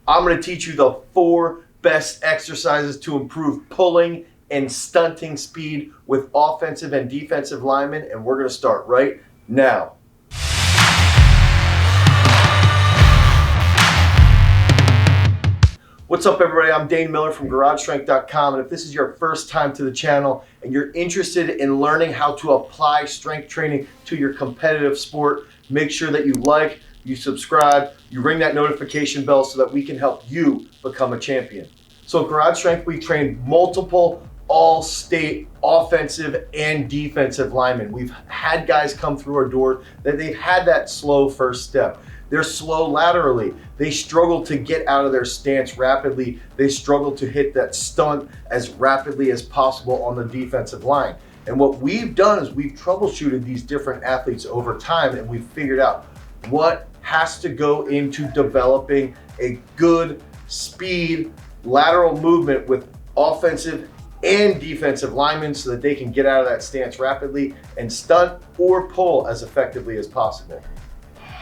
I'm going to teach you the 4 best exercises to improve pulling and stunting speed with offensive and defensive linemen, and we're going to start right now. What's up, everybody? I'm Dane Miller from GarageStrength.com, and if this is your first time to the channel and you're interested in learning how to apply strength training to your competitive sport, make sure that you like, you subscribe, you ring that notification bell so that we can help you become a champion. So at Garage Strength, we train multiple all-state offensive and defensive linemen. We've had guys come through our door that they've had that slow first step. They're slow laterally. They struggle to get out of their stance rapidly. They struggle to hit that stunt as rapidly as possible on the defensive line. And what we've done is we've troubleshooted these different athletes over time, and we've figured out what has to go into developing a good speed lateral movement with offensive and defensive linemen so that they can get out of that stance rapidly and stunt or pull as effectively as possible.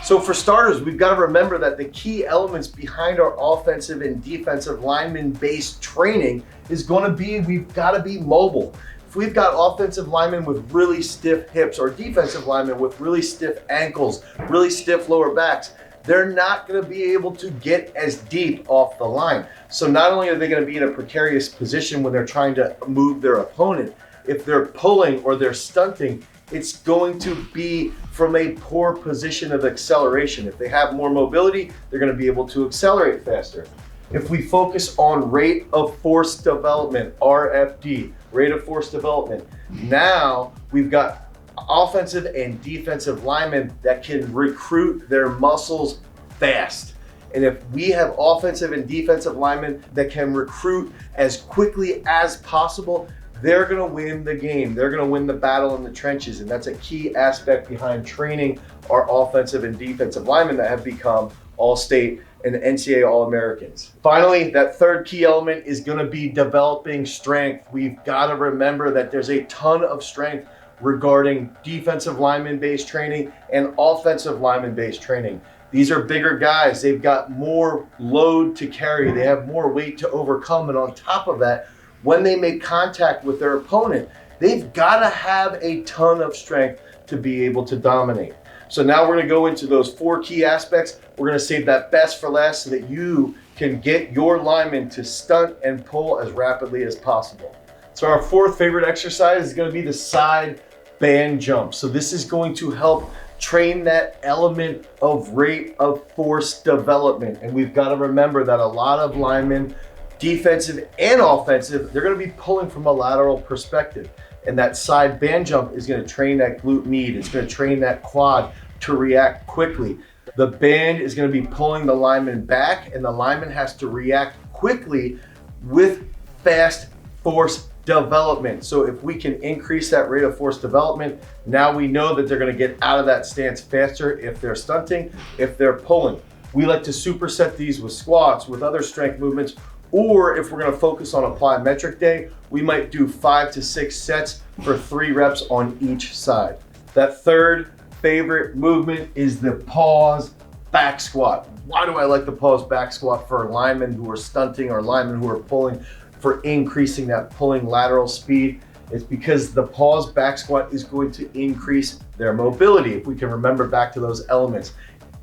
So for starters, we've got to remember that the key elements behind our offensive and defensive lineman-based training is going to be, we've got to be mobile. If we've got offensive linemen with really stiff hips or defensive linemen with really stiff ankles, really stiff lower backs, they're not going to be able to get as deep off the line. So not only are they going to be in a precarious position when they're trying to move their opponent, if they're pulling or they're stunting, it's going to be from a poor position of acceleration. If they have more mobility, they're going to be able to accelerate faster. If we focus on rate of force development, RFD, rate of force development, now we've got offensive and defensive linemen that can recruit their muscles fast. And if we have offensive and defensive linemen that can recruit as quickly as possible, they're going to win the game. They're going to win the battle in the trenches. And that's a key aspect behind training our offensive and defensive linemen that have become All-State and NCAA All-Americans. Finally, that third key element is going to be developing strength. We've got to remember that there's a ton of strength regarding defensive lineman-based training and offensive lineman-based training. These are bigger guys. They've got more load to carry. They have more weight to overcome. And on top of that, when they make contact with their opponent, they've got to have a ton of strength to be able to dominate. So now we're going to go into those 4 key aspects. We're going to save that best for last so that you can get your linemen to stunt and pull as rapidly as possible. So our 4th favorite exercise is going to be the side band jump. So this is going to help train that element of rate of force development. And we've got to remember that a lot of linemen, defensive and offensive, they're going to be pulling from a lateral perspective. And that side band jump is going to train that glute med. It's going to train that quad to react quickly. The band is going to be pulling the lineman back, and the lineman has to react quickly with fast force development. So if we can increase that rate of force development, now we know that they're going to get out of that stance faster if they're stunting, if they're pulling. We like to superset these with squats, with other strength movements, or if we're going to focus on a plyometric day, we might do 5 to 6 sets for 3 reps on each side. That third favorite movement is the pause back squat. Why do I like the pause back squat for linemen who are stunting or linemen who are pulling, for increasing that pulling lateral speed? It's because the pause back squat is going to increase their mobility. If we can remember back to those elements,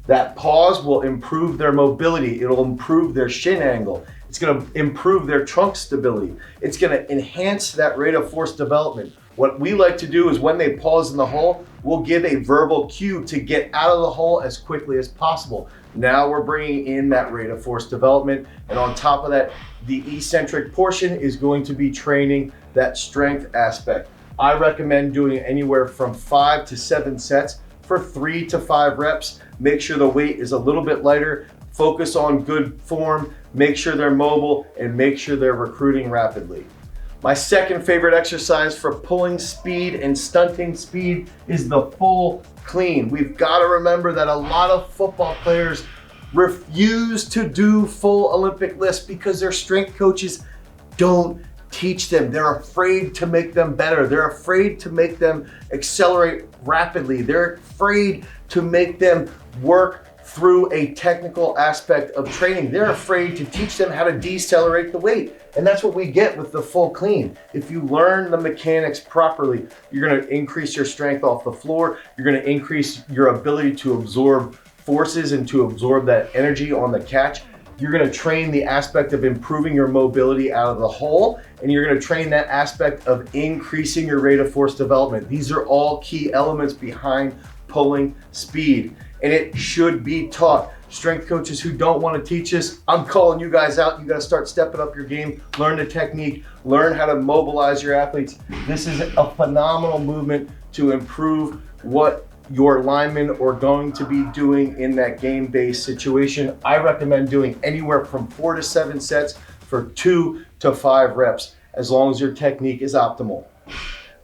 that pause will improve their mobility. It'll improve their shin angle. It's going to improve their trunk stability. It's going to enhance that rate of force development. What we like to do is when they pause in the hole, we'll give a verbal cue to get out of the hole as quickly as possible. Now we're bringing in that rate of force development. And on top of that, the eccentric portion is going to be training that strength aspect. I recommend doing anywhere from 5 to 7 sets for 3 to 5 reps. Make sure the weight is a little bit lighter. Focus on good form, make sure they're mobile, and make sure they're recruiting rapidly. My second favorite exercise for pulling speed and stunting speed is the full clean. We've got to remember that a lot of football players refuse to do full Olympic lifts because their strength coaches don't teach them. They're afraid to make them better. They're afraid to make them accelerate rapidly. They're afraid to make them work through a technical aspect of training. They're afraid to teach them how to decelerate the weight. And that's what we get with the full clean. If you learn the mechanics properly, you're gonna increase your strength off the floor. You're gonna increase your ability to absorb forces and to absorb that energy on the catch. You're gonna train the aspect of improving your mobility out of the hole, and you're gonna train that aspect of increasing your rate of force development. These are all key elements behind pulling speed, and it should be taught. Strength coaches who don't wanna teach this, I'm calling you guys out. You gotta start stepping up your game, learn the technique, learn how to mobilize your athletes. This is a phenomenal movement to improve what your linemen are going to be doing in that game-based situation. I recommend doing anywhere from 4 to 7 sets for 2 to 5 reps, as long as your technique is optimal.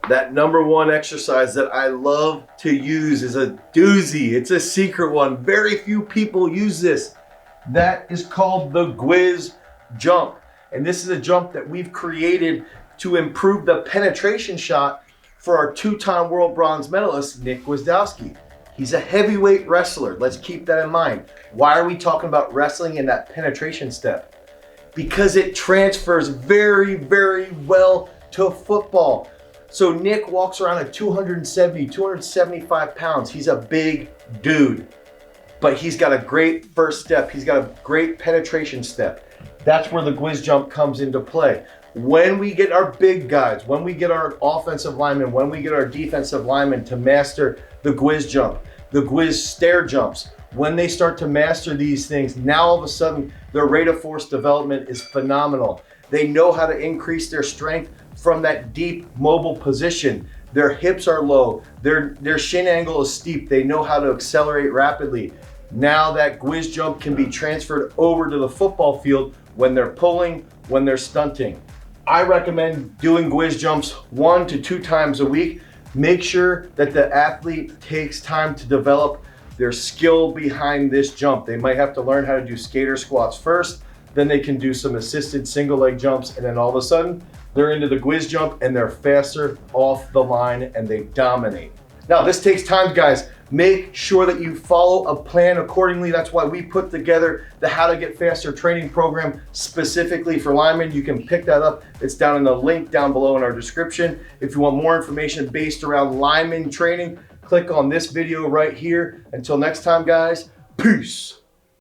That number one exercise that I love to use is a doozy. It's a secret one. Very few people use this. That is called the Gwiz jump. And this is a jump that we've created to improve the penetration shot for our 2-time world bronze medalist, Nick Gwizdowski. He's a heavyweight wrestler. Let's keep that in mind. Why are we talking about wrestling in that penetration step? Because it transfers very, very well to football. So Nick walks around at 270, 275 pounds. He's a big dude, but he's got a great first step. He's got a great penetration step. That's where the Gwiz jump comes into play. When we get our big guys, when we get our offensive linemen, when we get our defensive linemen to master the Gwiz jump, the Gwiz stair jumps, when they start to master these things, now all of a sudden their rate of force development is phenomenal. They know how to increase their strength from that deep mobile position. Their hips are low, their shin angle is steep. They know how to accelerate rapidly. Now that Gwiz jump can be transferred over to the football field when they're pulling, when they're stunting. I recommend doing Gwiz jumps 1 to 2 times a week. Make sure that the athlete takes time to develop their skill behind this jump. They might have to learn how to do skater squats first, then they can do some assisted single leg jumps, and then all of a sudden, they're into the Gwiz jump and they're faster off the line and they dominate. Now, this takes time, guys. Make sure that you follow a plan accordingly. That's why we put together the How to Get Faster training program specifically for linemen. You can pick that up. It's down in the link down below in our description. If you want more information based around lineman training, click on this video right here. Until next time, guys, peace.